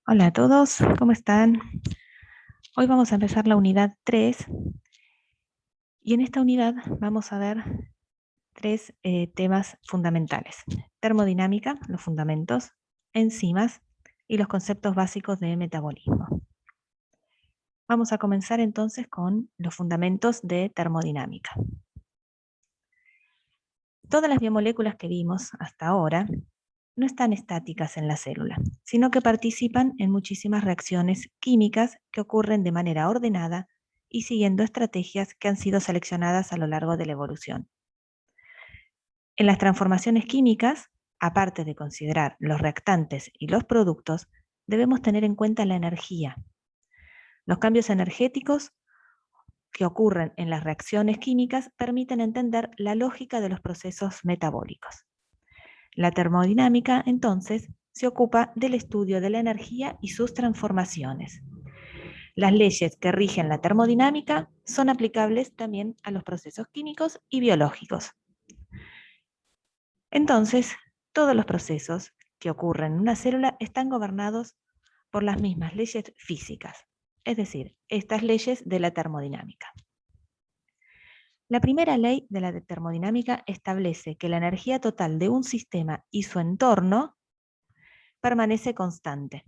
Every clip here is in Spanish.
Hola a todos, ¿cómo están? Hoy vamos a empezar la unidad 3 y en esta unidad vamos a ver tres temas fundamentales. Termodinámica, los fundamentos, enzimas y los conceptos básicos de metabolismo. Vamos a comenzar entonces con los fundamentos de termodinámica. Todas las biomoléculas que vimos hasta ahora no están estáticas en la célula, sino que participan en muchísimas reacciones químicas que ocurren de manera ordenada y siguiendo estrategias que han sido seleccionadas a lo largo de la evolución. En las transformaciones químicas, aparte de considerar los reactantes y los productos, debemos tener en cuenta la energía. Los cambios energéticos que ocurren en las reacciones químicas permiten entender la lógica de los procesos metabólicos. La termodinámica, entonces, se ocupa del estudio de la energía y sus transformaciones. Las leyes que rigen la termodinámica son aplicables también a los procesos químicos y biológicos. Entonces, todos los procesos que ocurren en una célula están gobernados por las mismas leyes físicas, es decir, estas leyes de la termodinámica. La primera ley de la termodinámica establece que la energía total de un sistema y su entorno permanece constante.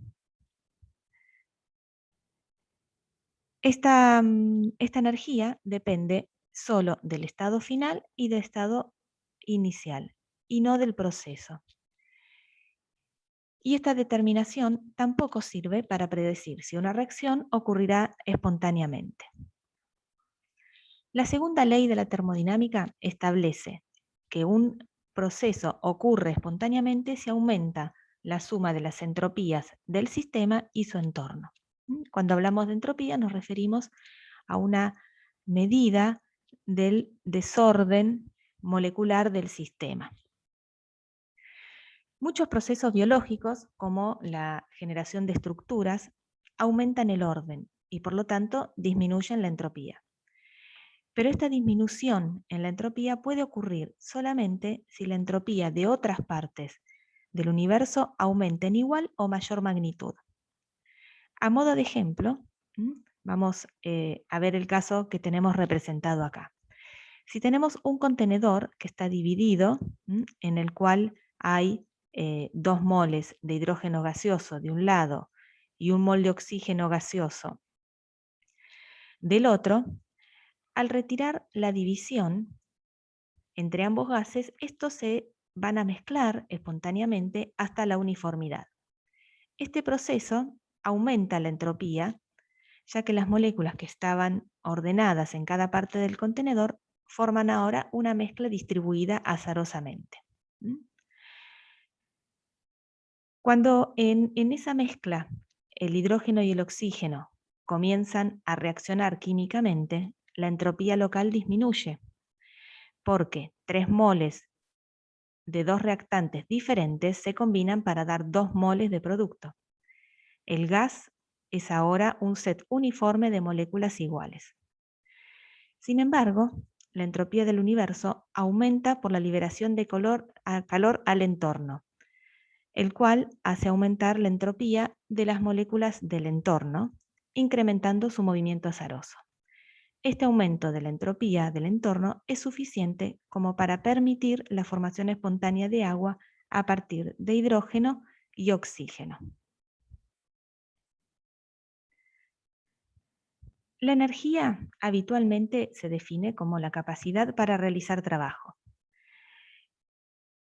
Esta energía depende solo del estado final y del estado inicial, y no del proceso. Y esta determinación tampoco sirve para predecir si una reacción ocurrirá espontáneamente. La segunda ley de la termodinámica establece que un proceso ocurre espontáneamente si aumenta la suma de las entropías del sistema y su entorno. Cuando hablamos de entropía nos referimos a una medida del desorden molecular del sistema. Muchos procesos biológicos, como la generación de estructuras, aumentan el orden y por lo tanto disminuyen la entropía. Pero esta disminución en la entropía puede ocurrir solamente si la entropía de otras partes del universo aumenta en igual o mayor magnitud. A modo de ejemplo, vamos a ver el caso que tenemos representado acá. Si tenemos un contenedor que está dividido, en el cual hay 2 moles de hidrógeno gaseoso de un lado y 1 mol de oxígeno gaseoso del otro, al retirar la división entre ambos gases, estos se van a mezclar espontáneamente hasta la uniformidad. Este proceso aumenta la entropía, ya que las moléculas que estaban ordenadas en cada parte del contenedor forman ahora una mezcla distribuida azarosamente. Cuando en esa mezcla el hidrógeno y el oxígeno comienzan a reaccionar químicamente, la entropía local disminuye, porque 3 moles de 2 reactantes diferentes se combinan para dar 2 moles de producto. El gas es ahora un set uniforme de moléculas iguales. Sin embargo, la entropía del universo aumenta por la liberación de calor al entorno, el cual hace aumentar la entropía de las moléculas del entorno, incrementando su movimiento azaroso. Este aumento de la entropía del entorno es suficiente como para permitir la formación espontánea de agua a partir de hidrógeno y oxígeno. La energía habitualmente se define como la capacidad para realizar trabajo.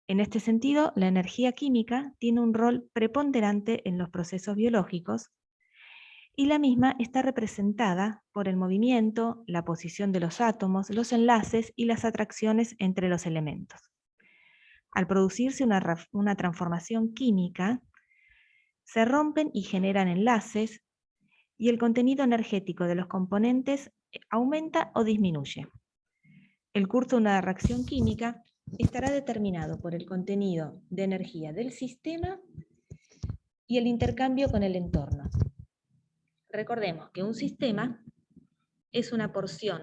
En este sentido, la energía química tiene un rol preponderante en los procesos biológicos y la misma está representada por el movimiento, la posición de los átomos, los enlaces y las atracciones entre los elementos. Al producirse una transformación química, se rompen y generan enlaces y el contenido energético de los componentes aumenta o disminuye. El curso de una reacción química estará determinado por el contenido de energía del sistema y el intercambio con el entorno. Recordemos que un sistema es una porción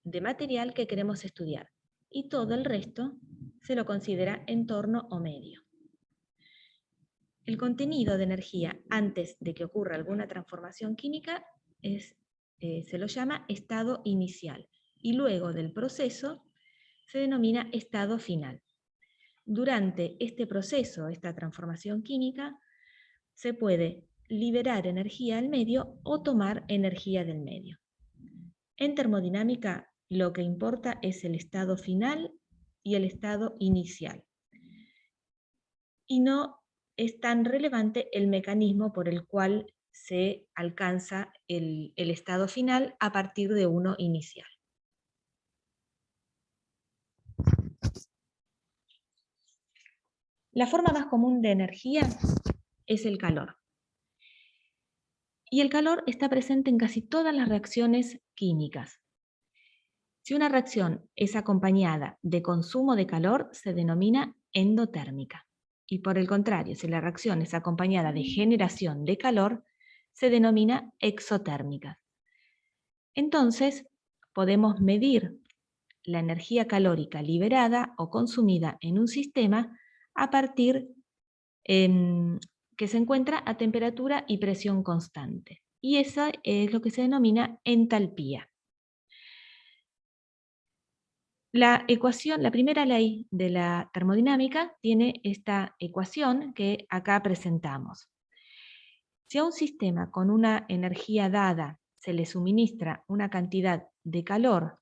de material que queremos estudiar y todo el resto se lo considera entorno o medio. el contenido de energía antes de que ocurra alguna transformación química se lo llama estado inicial y luego del proceso se denomina estado final. Durante este proceso, esta transformación química, se puede liberar energía al medio o tomar energía del medio. En termodinámica, lo que importa es el estado final y el estado inicial. Y no es tan relevante el mecanismo por el cual se alcanza el estado final a partir de uno inicial. La forma más común de energía es el calor. Y el calor está presente en casi todas las reacciones químicas. Si una reacción es acompañada de consumo de calor, se denomina endotérmica. Y por el contrario, si la reacción es acompañada de generación de calor, se denomina exotérmica. Entonces, podemos medir la energía calórica liberada o consumida en un sistema a partir que se encuentra a temperatura y presión constante. Y eso es lo que se denomina entalpía. La primera ley de la termodinámica tiene esta ecuación que acá presentamos. Si a un sistema con una energía dada se le suministra una cantidad de calor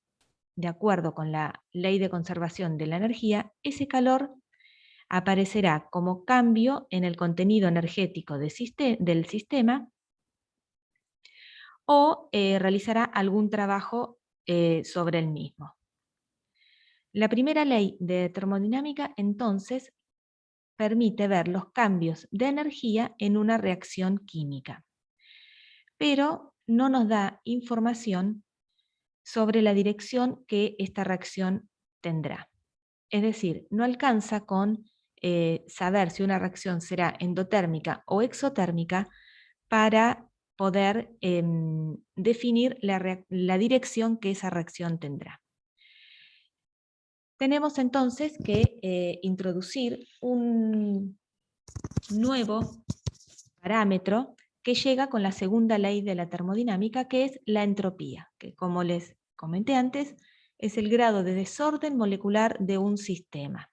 de acuerdo con la ley de conservación de la energía, ese calor aparecerá como cambio en el contenido energético del sistema o realizará algún trabajo sobre el mismo. La primera ley de termodinámica, entonces, permite ver los cambios de energía en una reacción química, pero no nos da información sobre la dirección que esta reacción tendrá. Es decir, no alcanza con saber si una reacción será endotérmica o exotérmica para poder definir la dirección que esa reacción tendrá. Tenemos entonces que introducir un nuevo parámetro que llega con la segunda ley de la termodinámica, que es la entropía, que como les comenté antes, es el grado de desorden molecular de un sistema.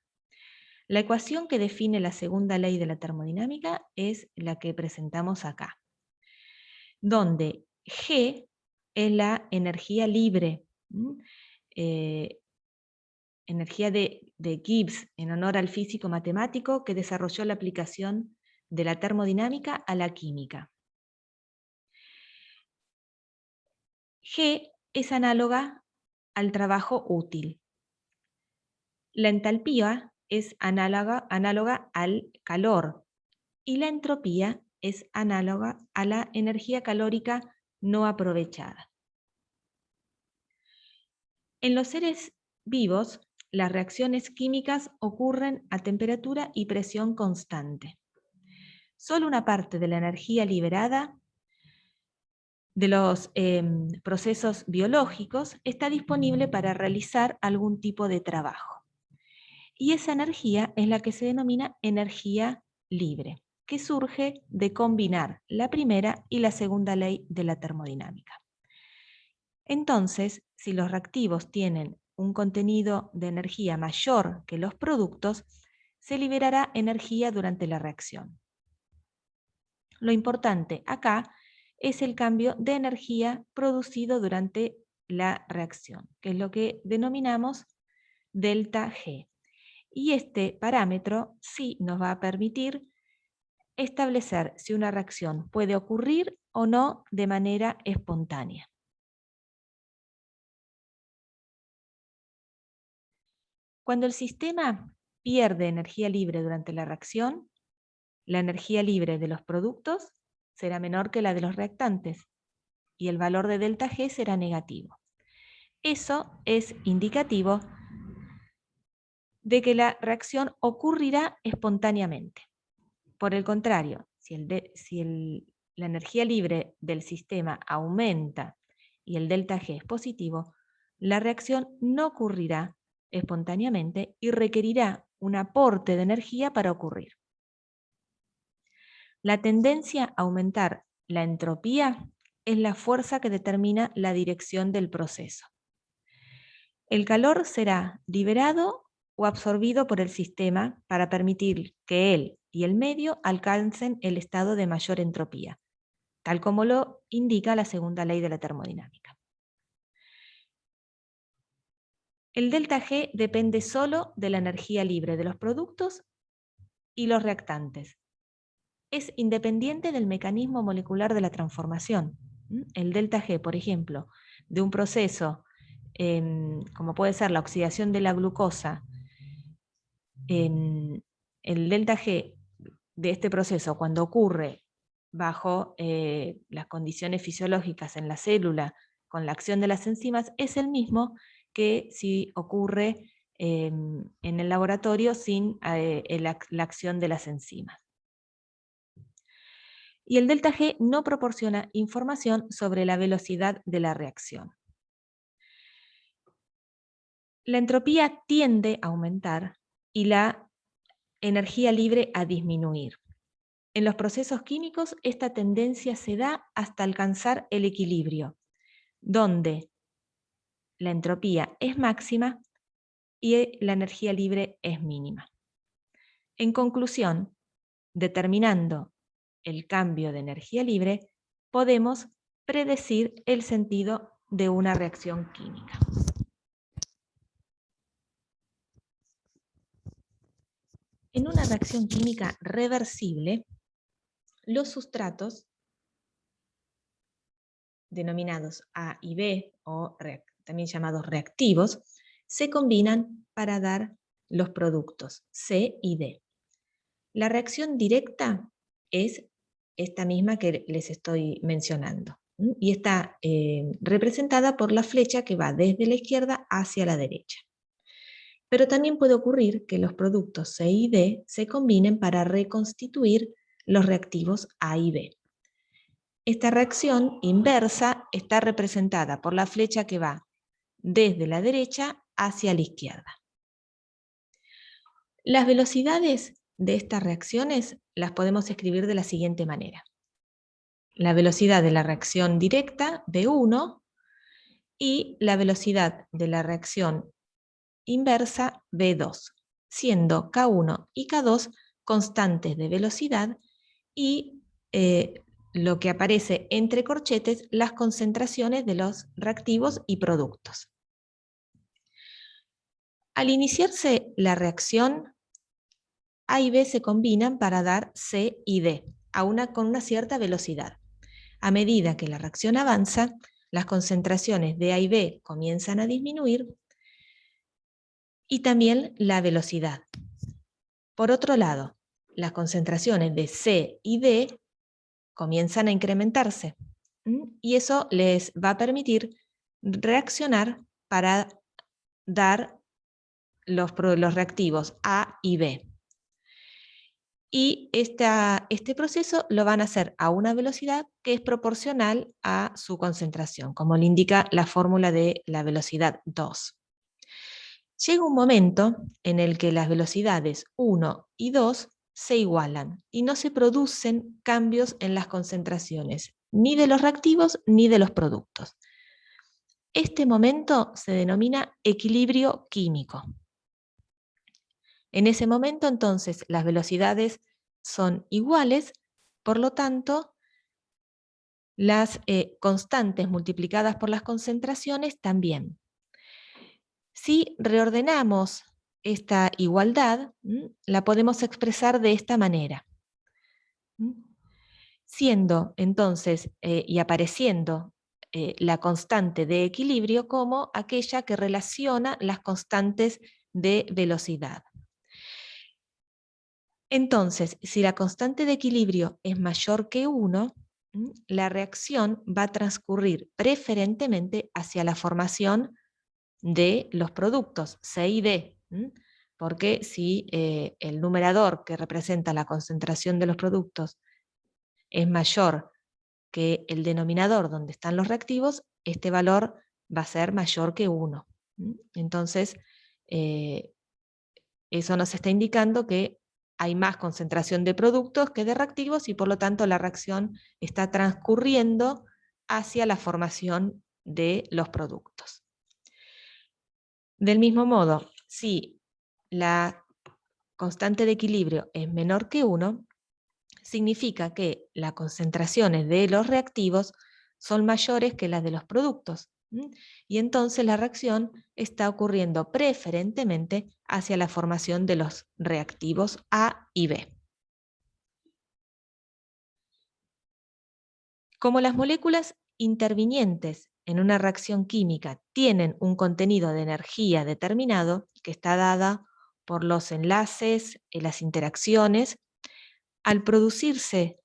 La ecuación que define la segunda ley de la termodinámica es la que presentamos acá, donde G es la energía libre, energía de Gibbs, en honor al físico matemático que desarrolló la aplicación de la termodinámica a la química. G es análoga al trabajo útil. La entalpía es análoga al calor y la entropía es análoga a la energía calórica no aprovechada. En los seres vivos, las reacciones químicas ocurren a temperatura y presión constante. Solo una parte de la energía liberada de los procesos biológicos está disponible para realizar algún tipo de trabajo. Y esa energía es la que se denomina energía libre, que surge de combinar la primera y la segunda ley de la termodinámica. Entonces, si los reactivos tienen un contenido de energía mayor que los productos, se liberará energía durante la reacción. Lo importante acá es el cambio de energía producido durante la reacción, que es lo que denominamos delta G. Y este parámetro sí nos va a permitir establecer si una reacción puede ocurrir o no de manera espontánea. Cuando el sistema pierde energía libre durante la reacción, la energía libre de los productos será menor que la de los reactantes y el valor de delta G será negativo. Eso es indicativo de que la reacción ocurrirá espontáneamente. Por el contrario, si la energía libre del sistema aumenta y el delta G es positivo, la reacción no ocurrirá espontáneamente y requerirá un aporte de energía para ocurrir. La tendencia a aumentar la entropía es la fuerza que determina la dirección del proceso. El calor será liberado o absorbido por el sistema para permitir que él y el medio alcancen el estado de mayor entropía, tal como lo indica la segunda ley de la termodinámica. El delta G depende solo de la energía libre de los productos y los reactantes. Es independiente del mecanismo molecular de la transformación. El delta G, por ejemplo, de un proceso como puede ser la oxidación de la glucosa, el delta G de este proceso, cuando ocurre bajo las condiciones fisiológicas en la célula con la acción de las enzimas, es el mismo que si ocurre en el laboratorio sin la acción de las enzimas. Y el delta G no proporciona información sobre la velocidad de la reacción. La entropía tiende a aumentar y la energía libre a disminuir. En los procesos químicos, esta tendencia se da hasta alcanzar el equilibrio, donde la entropía es máxima y la energía libre es mínima. En conclusión, determinando el cambio de energía libre, podemos predecir el sentido de una reacción química. En una reacción química reversible, los sustratos, denominados A y B, o también llamados reactivos, se combinan para dar los productos C y D. La reacción directa es esta misma que les estoy mencionando, y está representada por la flecha que va desde la izquierda hacia la derecha. Pero también puede ocurrir que los productos C y D se combinen para reconstituir los reactivos A y B. Esta reacción inversa está representada por la flecha que va desde la derecha hacia la izquierda. Las velocidades de estas reacciones las podemos escribir de la siguiente manera. La velocidad de la reacción directa, V1, y la velocidad de la reacción inversa, V2, siendo K1 y K2 constantes de velocidad y lo que aparece entre corchetes, las concentraciones de los reactivos y productos. Al iniciarse la reacción, A y B se combinan para dar C y D, con una cierta velocidad. A medida que la reacción avanza, las concentraciones de A y B comienzan a disminuir y también la velocidad. Por otro lado, las concentraciones de C y D comienzan a incrementarse y eso les va a permitir reaccionar para dar los reactivos A y B. Y este proceso lo van a hacer a una velocidad que es proporcional a su concentración, como le indica la fórmula de la velocidad 2. Llega un momento en el que las velocidades 1 y 2 se igualan y no se producen cambios en las concentraciones, ni de los reactivos ni de los productos. Este momento se denomina equilibrio químico. En ese momento, entonces, las velocidades son iguales, por lo tanto, las constantes multiplicadas por las concentraciones también. Si reordenamos esta igualdad, la podemos expresar de esta manera. Siendo entonces y apareciendo la constante de equilibrio como aquella que relaciona las constantes de velocidad. Entonces, si la constante de equilibrio es mayor que 1, la reacción va a transcurrir preferentemente hacia la formación de los productos C y D, porque si el numerador que representa la concentración de los productos es mayor que el denominador donde están los reactivos, este valor va a ser mayor que 1. Entonces, eso nos está indicando que hay más concentración de productos que de reactivos y por lo tanto la reacción está transcurriendo hacia la formación de los productos. Del mismo modo, si la constante de equilibrio es menor que 1, significa que las concentraciones de los reactivos son mayores que las de los productos. Y entonces la reacción está ocurriendo preferentemente hacia la formación de los reactivos A y B. Como las moléculas intervinientes en una reacción química tienen un contenido de energía determinado, que está dada por los enlaces y las interacciones, al producirse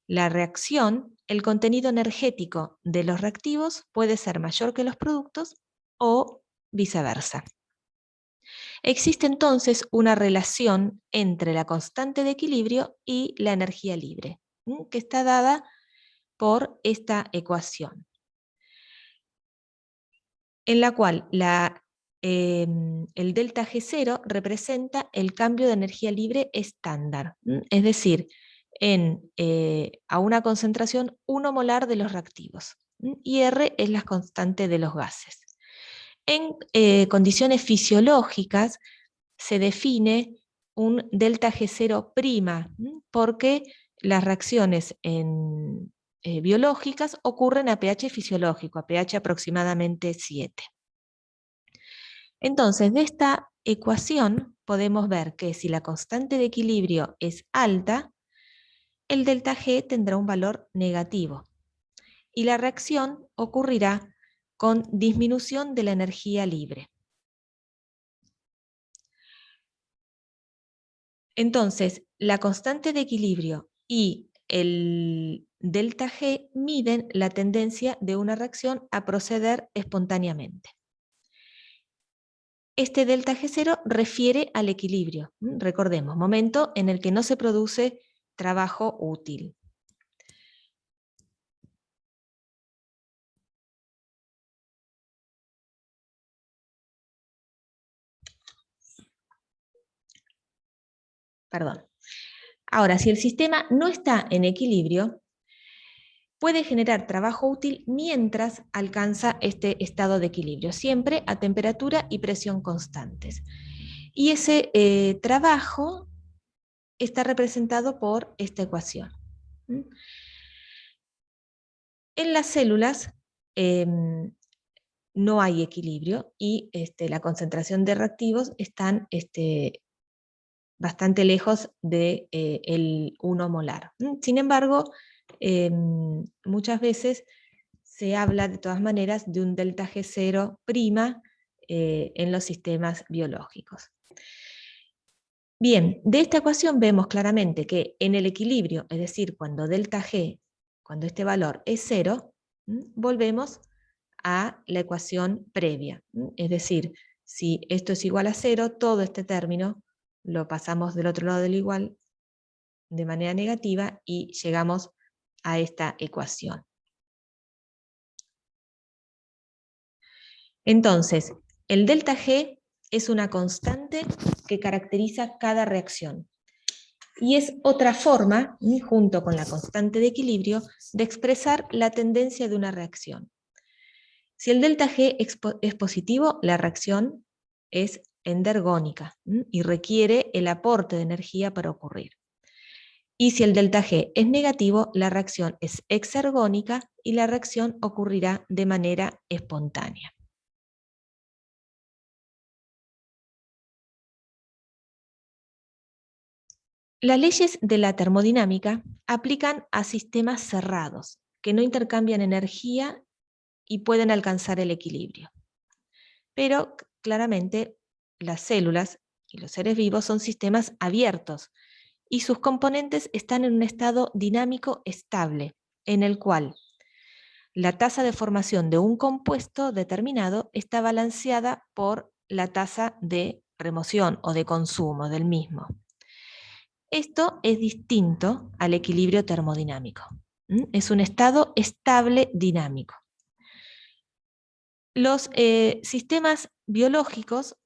la reacción, el contenido energético de los reactivos puede ser mayor que los productos o viceversa. Existe entonces una relación entre la constante de equilibrio y la energía libre, que está dada por esta ecuación, en la cual el delta G0 representa el cambio de energía libre estándar, es decir, a una concentración 1 molar de los reactivos, y R es la constante de los gases. En condiciones fisiológicas se define un delta G0', porque las reacciones biológicas ocurren a pH fisiológico, a pH aproximadamente 7. Entonces, de esta ecuación podemos ver que si la constante de equilibrio es alta, el delta G tendrá un valor negativo y la reacción ocurrirá con disminución de la energía libre. Entonces, la constante de equilibrio y el delta G miden la tendencia de una reacción a proceder espontáneamente. Este delta G0 refiere al equilibrio. Recordemos, momento en el que no se produce trabajo útil. Perdón. Ahora, si el sistema no está en equilibrio, puede generar trabajo útil mientras alcanza este estado de equilibrio, siempre a temperatura y presión constantes. Y ese trabajo está representado por esta ecuación. En las células no hay equilibrio y la concentración de reactivos están bastante lejos del 1 molar. Sin embargo, muchas veces se habla de todas maneras de un delta G0' en los sistemas biológicos. Bien, de esta ecuación vemos claramente que en el equilibrio, es decir, cuando delta G, cuando este valor es 0, volvemos a la ecuación previa. Es decir, si esto es igual a 0, todo este término lo pasamos del otro lado del igual de manera negativa y llegamos a esta ecuación. Entonces, el delta G es una constante que caracteriza cada reacción. Y es otra forma, junto con la constante de equilibrio, de expresar la tendencia de una reacción. Si el delta G es positivo, la reacción es endergónica y requiere el aporte de energía para ocurrir. Y si el delta G es negativo, la reacción es exergónica y la reacción ocurrirá de manera espontánea. Las leyes de la termodinámica aplican a sistemas cerrados, que no intercambian energía y pueden alcanzar el equilibrio. Pero claramente las células y los seres vivos son sistemas abiertos y sus componentes están en un estado dinámico estable, en el cual la tasa de formación de un compuesto determinado está balanceada por la tasa de remoción o de consumo del mismo. Esto es distinto al equilibrio termodinámico. Es un estado estable dinámico. Los sistemas biológicos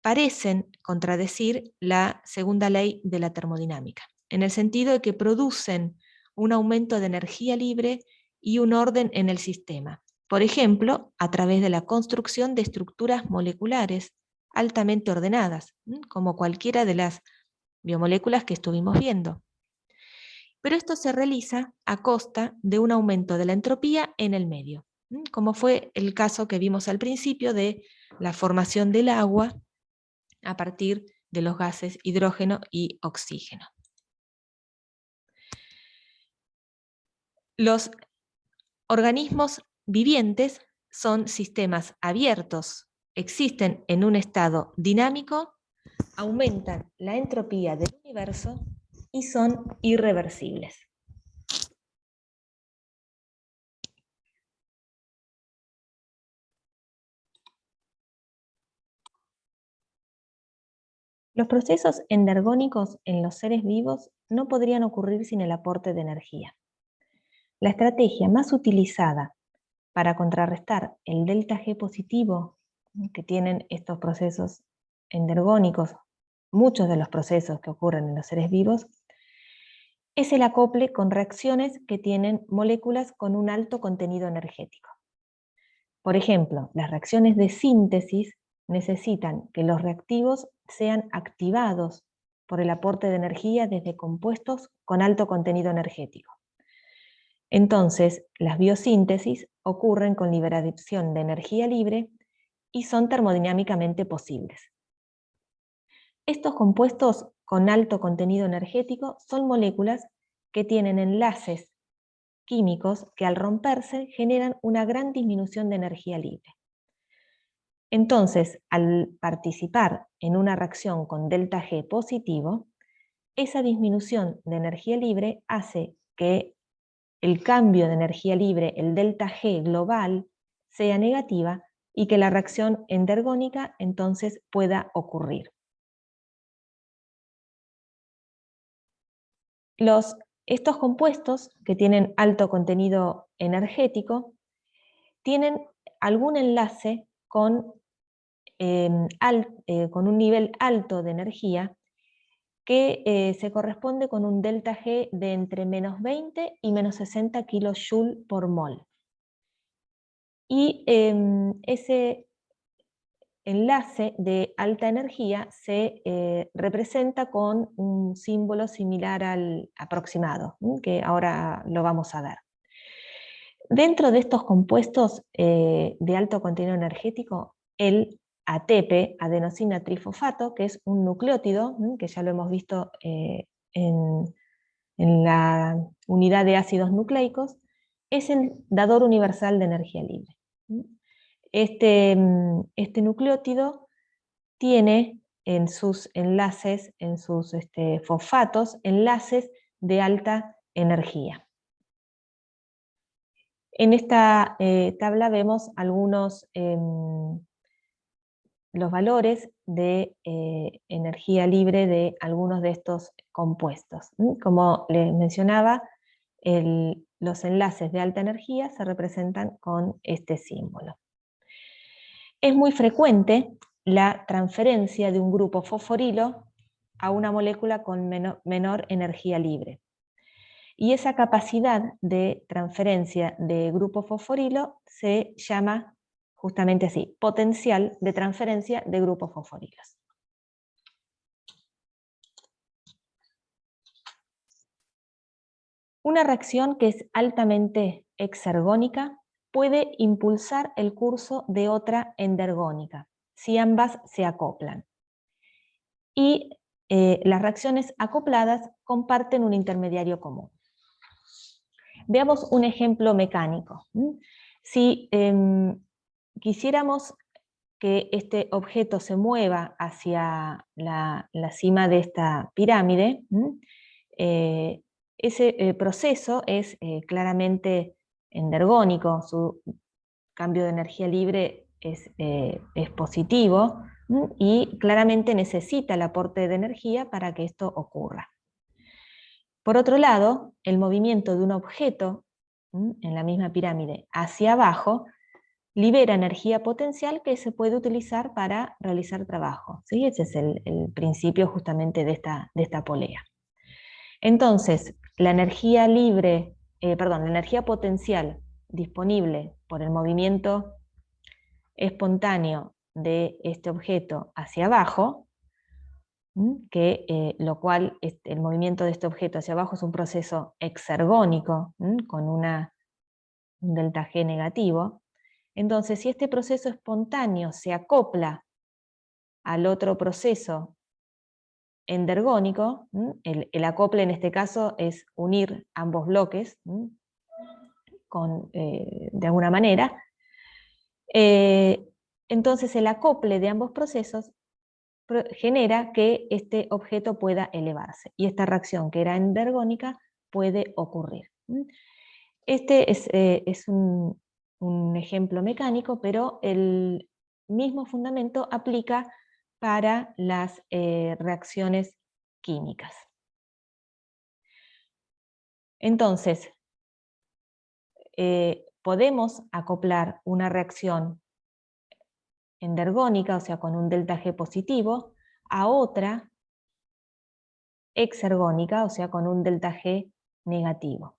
parecen contradecir la segunda ley de la termodinámica, en el sentido de que producen un aumento de energía libre y un orden en el sistema. Por ejemplo, a través de la construcción de estructuras moleculares altamente ordenadas, como cualquiera de las biomoléculas que estuvimos viendo. Pero esto se realiza a costa de un aumento de la entropía en el medio, como fue el caso que vimos al principio de la formación del agua a partir de los gases hidrógeno y oxígeno. Los organismos vivientes son sistemas abiertos, existen en un estado dinámico, aumentan la entropía del universo y son irreversibles. Los procesos endergónicos en los seres vivos no podrían ocurrir sin el aporte de energía. La estrategia más utilizada para contrarrestar el delta G positivo que tienen estos procesos endergónicos, muchos de los procesos que ocurren en los seres vivos, es el acople con reacciones que tienen moléculas con un alto contenido energético. Por ejemplo, las reacciones de síntesis necesitan que los reactivos sean activados por el aporte de energía desde compuestos con alto contenido energético. Entonces, las biosíntesis ocurren con liberación de energía libre y son termodinámicamente posibles. Estos compuestos con alto contenido energético son moléculas que tienen enlaces químicos que al romperse generan una gran disminución de energía libre. Entonces, al participar en una reacción con delta G positivo, esa disminución de energía libre hace que el cambio de energía libre, el delta G global, sea negativa y que la reacción endergónica entonces pueda ocurrir. Estos compuestos que tienen alto contenido energético tienen algún enlace con un nivel alto de energía que se corresponde con un delta G de entre menos 20 y menos 60 kJ por mol. Y ese enlace de alta energía se representa con un símbolo similar al aproximado, que ahora lo vamos a ver. Dentro de estos compuestos de alto contenido energético, el ATP, adenosina trifosfato, que es un nucleótido, que ya lo hemos visto en la unidad de ácidos nucleicos, es el dador universal de energía libre. Este nucleótido tiene en sus enlaces, en sus fosfatos, enlaces de alta energía. En esta tabla vemos algunos los valores de energía libre de algunos de estos compuestos. Como les mencionaba, los enlaces de alta energía se representan con este símbolo. Es muy frecuente la transferencia de un grupo fosforilo a una molécula con menor energía libre. Y esa capacidad de transferencia de grupo fosforilo se llama justamente así, potencial de transferencia de grupos fosforilos. Una reacción que es altamente exergónica puede impulsar el curso de otra endergónica, si ambas se acoplan. Y las reacciones acopladas comparten un intermediario común. Veamos un ejemplo mecánico. Si quisiéramos que este objeto se mueva hacia la cima de esta pirámide, ese proceso es claramente endergónico, su cambio de energía libre es positivo y claramente necesita el aporte de energía para que esto ocurra. Por otro lado, el movimiento de un objeto en la misma pirámide hacia abajo libera energía potencial que se puede utilizar para realizar trabajo, ¿sí? Ese es el principio justamente de esta polea. Entonces, la energía libre, la energía potencial disponible por el movimiento espontáneo de este objeto hacia abajo, lo cual el movimiento de este objeto hacia abajo es un proceso exergónico, con un delta G negativo. Entonces, si este proceso espontáneo se acopla al otro proceso endergónico, el acople en este caso es unir ambos bloques de alguna manera, entonces el acople de ambos procesos genera que este objeto pueda elevarse, y esta reacción que era endergónica puede ocurrir. Este es un ejemplo mecánico, pero el mismo fundamento aplica para las reacciones químicas. Entonces, podemos acoplar una reacción endergónica, o sea, con un delta G positivo, a otra exergónica, o sea, con un delta G negativo.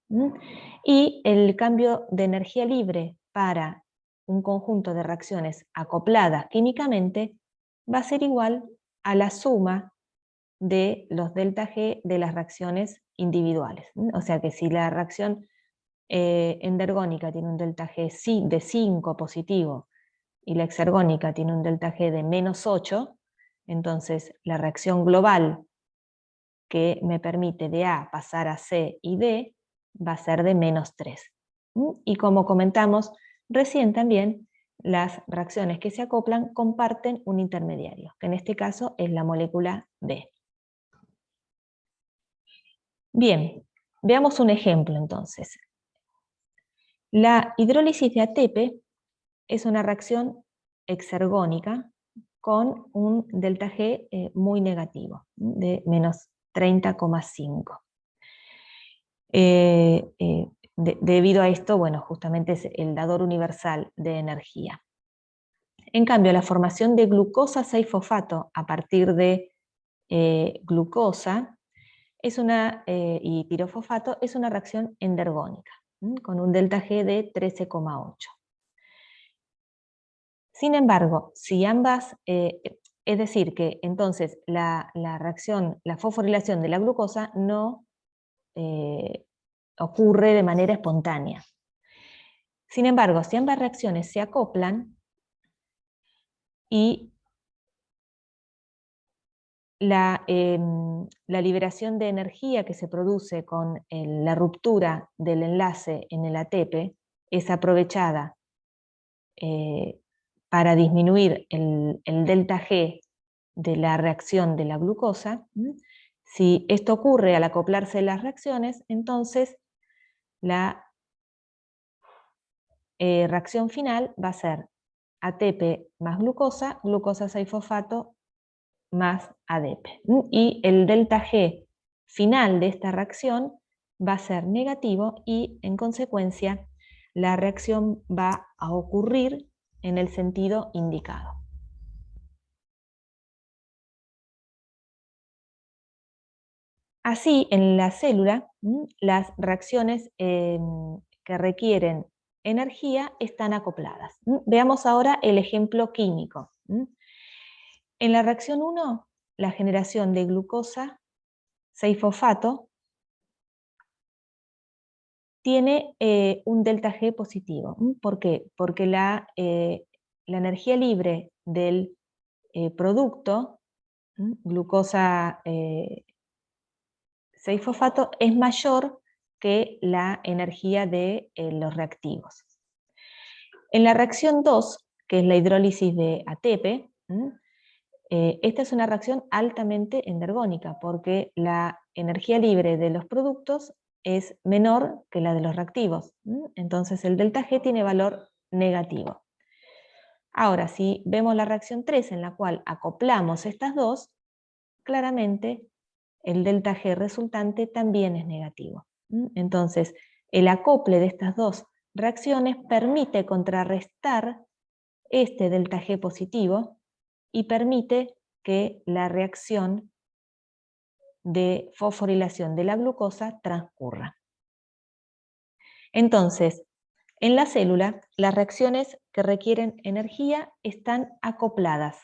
Y el cambio de energía libre para un conjunto de reacciones acopladas químicamente va a ser igual a la suma de los delta G de las reacciones individuales. O sea que si la reacción endergónica tiene un delta G de 5 positivo y la exergónica tiene un delta G de menos 8, entonces la reacción global que me permite de A pasar a C y D va a ser de menos 3. Y como comentamos recién también, las reacciones que se acoplan comparten un intermediario, que en este caso es la molécula B. Bien, veamos un ejemplo entonces. La hidrólisis de ATP es una reacción exergónica con un delta G muy negativo, de menos 30,5. Debido a esto, bueno, justamente es el dador universal de energía. En cambio, la formación de glucosa 6-fosfato a partir de glucosa y pirofosfato es una reacción endergónica, con un delta G de 13,8. Sin embargo, si ambas, es decir, que entonces la fosforilación de la glucosa no ocurre de manera espontánea. Sin embargo, si ambas reacciones se acoplan y la liberación de energía que se produce con la ruptura del enlace en el ATP es aprovechada para disminuir el delta G de la reacción de la glucosa. Si esto ocurre al acoplarse las reacciones, entonces la reacción final va a ser ATP más glucosa, glucosa 6-fosfato más ADP. Y el delta G final de esta reacción va a ser negativo y en consecuencia la reacción va a ocurrir en el sentido indicado. Así, en la célula, las reacciones que requieren energía están acopladas. Veamos ahora el ejemplo químico. En la reacción 1, la generación de glucosa 6-fosfato tiene un delta G positivo. ¿Por qué? Porque la energía libre del producto, glucosa 6-fosfato, es mayor que la energía de los reactivos. En la reacción 2, que es la hidrólisis de ATP, esta es una reacción altamente endergónica, porque la energía libre de los productos es menor que la de los reactivos. Entonces el delta G tiene valor negativo. Ahora, si vemos la reacción 3, en la cual acoplamos estas dos, claramente el delta G resultante también es negativo. Entonces, el acople de estas dos reacciones permite contrarrestar este delta G positivo y permite que la reacción de fosforilación de la glucosa transcurra. Entonces, en la célula, las reacciones que requieren energía están acopladas,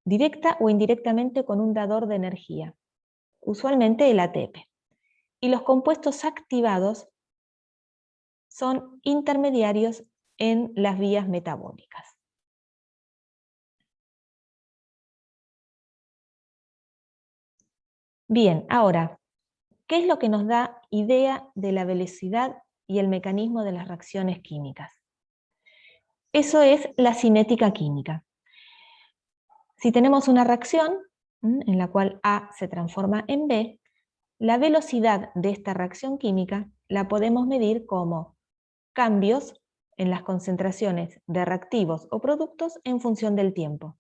directa o indirectamente con un dador de energía, usualmente el ATP. Y los compuestos activados son intermediarios en las vías metabólicas. Bien, ahora, ¿qué es lo que nos da idea de la velocidad y el mecanismo de las reacciones químicas? Eso es la cinética química. Si tenemos una reacción en la cual A se transforma en B, la velocidad de esta reacción química la podemos medir como cambios en las concentraciones de reactivos o productos en función del tiempo.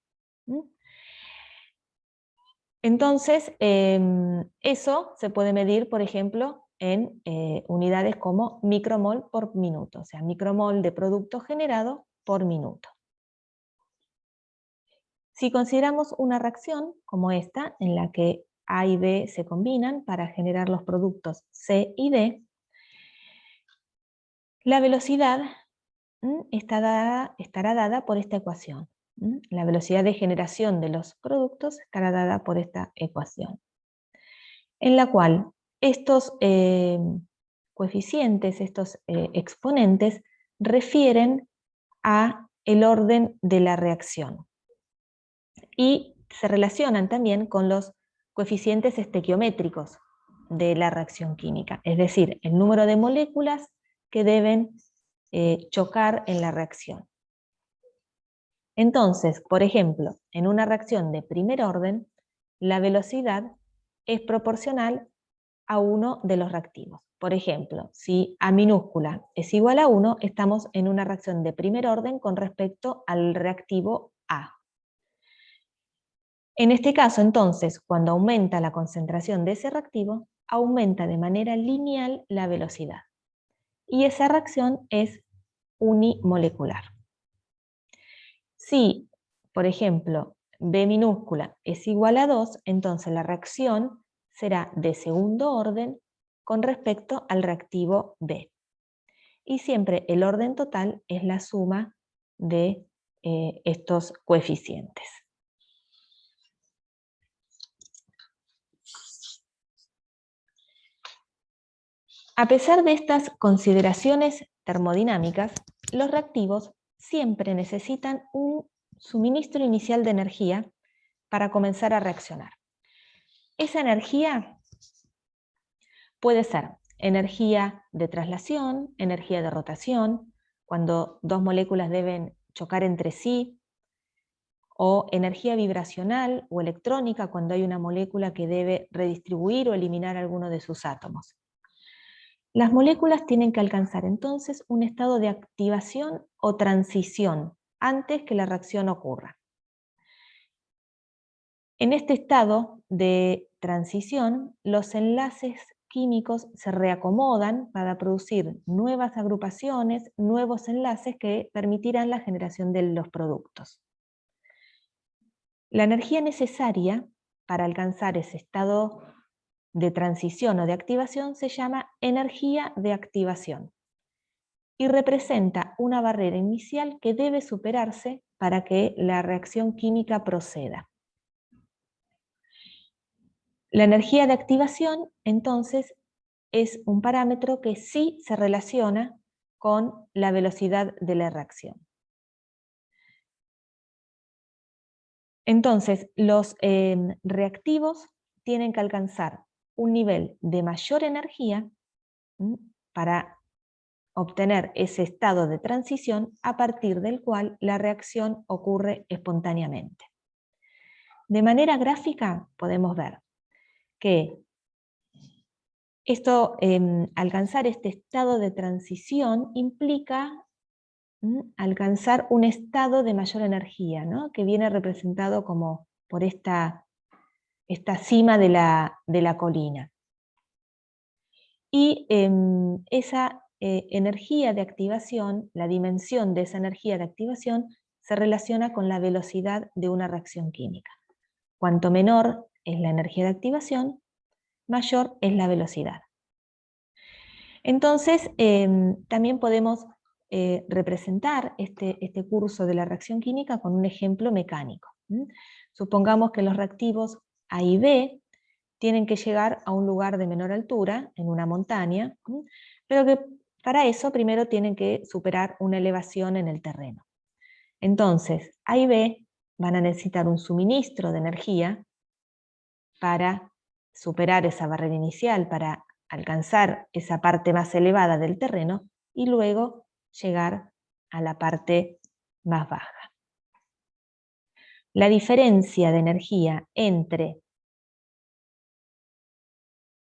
Entonces, eso se puede medir, por ejemplo, en unidades como micromol por minuto, o sea, micromol de producto generado por minuto. Si consideramos una reacción como esta, en la que A y B se combinan para generar los productos C y D, la velocidad estará dada por esta ecuación. La velocidad de generación de los productos estará dada por esta ecuación, en la cual estos coeficientes, estos exponentes, refieren a el orden de la reacción y se relacionan también con los coeficientes estequiométricos de la reacción química, es decir, el número de moléculas que deben chocar en la reacción. Entonces, por ejemplo, en una reacción de primer orden, la velocidad es proporcional a uno de los reactivos. Por ejemplo, si A minúscula es igual a 1, estamos en una reacción de primer orden con respecto al reactivo A. En este caso, entonces, cuando aumenta la concentración de ese reactivo, aumenta de manera lineal la velocidad. Y esa reacción es unimolecular. Si, por ejemplo, B minúscula es igual a 2, entonces la reacción será de segundo orden con respecto al reactivo B. Y siempre el orden total es la suma de estos coeficientes. A pesar de estas consideraciones termodinámicas, los reactivos siempre necesitan un suministro inicial de energía para comenzar a reaccionar. Esa energía puede ser energía de traslación, energía de rotación, cuando dos moléculas deben chocar entre sí, o energía vibracional o electrónica, cuando hay una molécula que debe redistribuir o eliminar alguno de sus átomos. Las moléculas tienen que alcanzar entonces un estado de activación o transición antes que la reacción ocurra. En este estado de transición, los enlaces químicos se reacomodan para producir nuevas agrupaciones, nuevos enlaces que permitirán la generación de los productos. La energía necesaria para alcanzar ese estado de transición o de activación se llama energía de activación y representa una barrera inicial que debe superarse para que la reacción química proceda. La energía de activación, entonces, es un parámetro que sí se relaciona con la velocidad de la reacción. Entonces, los reactivos tienen que alcanzar un nivel de mayor energía para obtener ese estado de transición a partir del cual la reacción ocurre espontáneamente. De manera gráfica podemos ver que alcanzar este estado de transición implica alcanzar un estado de mayor energía, ¿no? Que viene representado como por esta cima de la colina. Y esa energía de activación, la dimensión de esa energía de activación, se relaciona con la velocidad de una reacción química. Cuanto menor es la energía de activación, mayor es la velocidad. Entonces, también podemos representar este curso de la reacción química con un ejemplo mecánico. Supongamos que los reactivos A y B tienen que llegar a un lugar de menor altura, en una montaña, pero que para eso primero tienen que superar una elevación en el terreno. Entonces, A y B van a necesitar un suministro de energía para superar esa barrera inicial, para alcanzar esa parte más elevada del terreno y luego llegar a la parte más baja. La diferencia de energía entre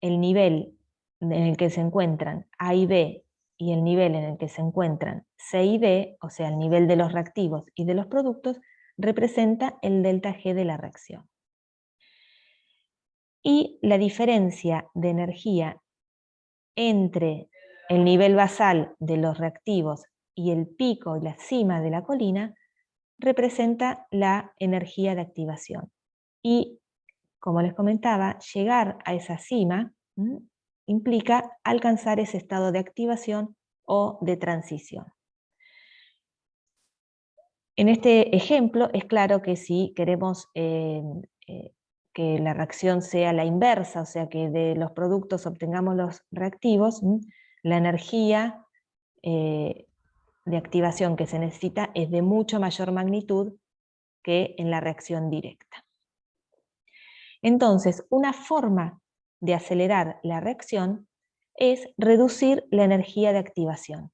el nivel en el que se encuentran A y B y el nivel en el que se encuentran C y D, o sea, el nivel de los reactivos y de los productos, representa el delta G de la reacción. Y la diferencia de energía entre el nivel basal de los reactivos y el pico y la cima de la colina representa la energía de activación. Y, como les comentaba, llegar a esa cima implica alcanzar ese estado de activación o de transición. En este ejemplo es claro que si queremos que la reacción sea la inversa, o sea que de los productos obtengamos los reactivos, la energía de activación que se necesita es de mucho mayor magnitud que en la reacción directa. Entonces, una forma de acelerar la reacción es reducir la energía de activación,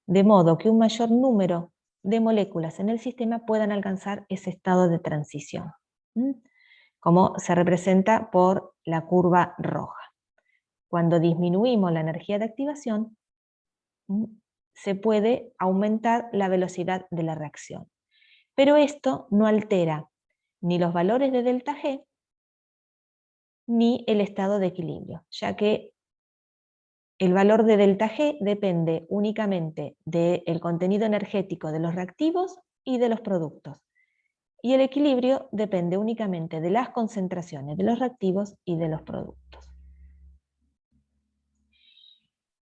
de modo que un mayor número de moléculas en el sistema puedan alcanzar ese estado de transición, como se representa por la curva roja. Cuando disminuimos la energía de activación, se puede aumentar la velocidad de la reacción. Pero esto no altera ni los valores de delta G ni el estado de equilibrio, ya que el valor de delta G depende únicamente del contenido energético de los reactivos y de los productos. Y el equilibrio depende únicamente de las concentraciones de los reactivos y de los productos.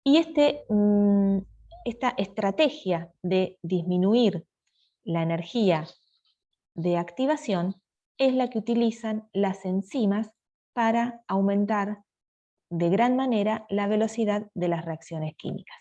Y esta estrategia de disminuir la energía de activación es la que utilizan las enzimas para aumentar de gran manera la velocidad de las reacciones químicas.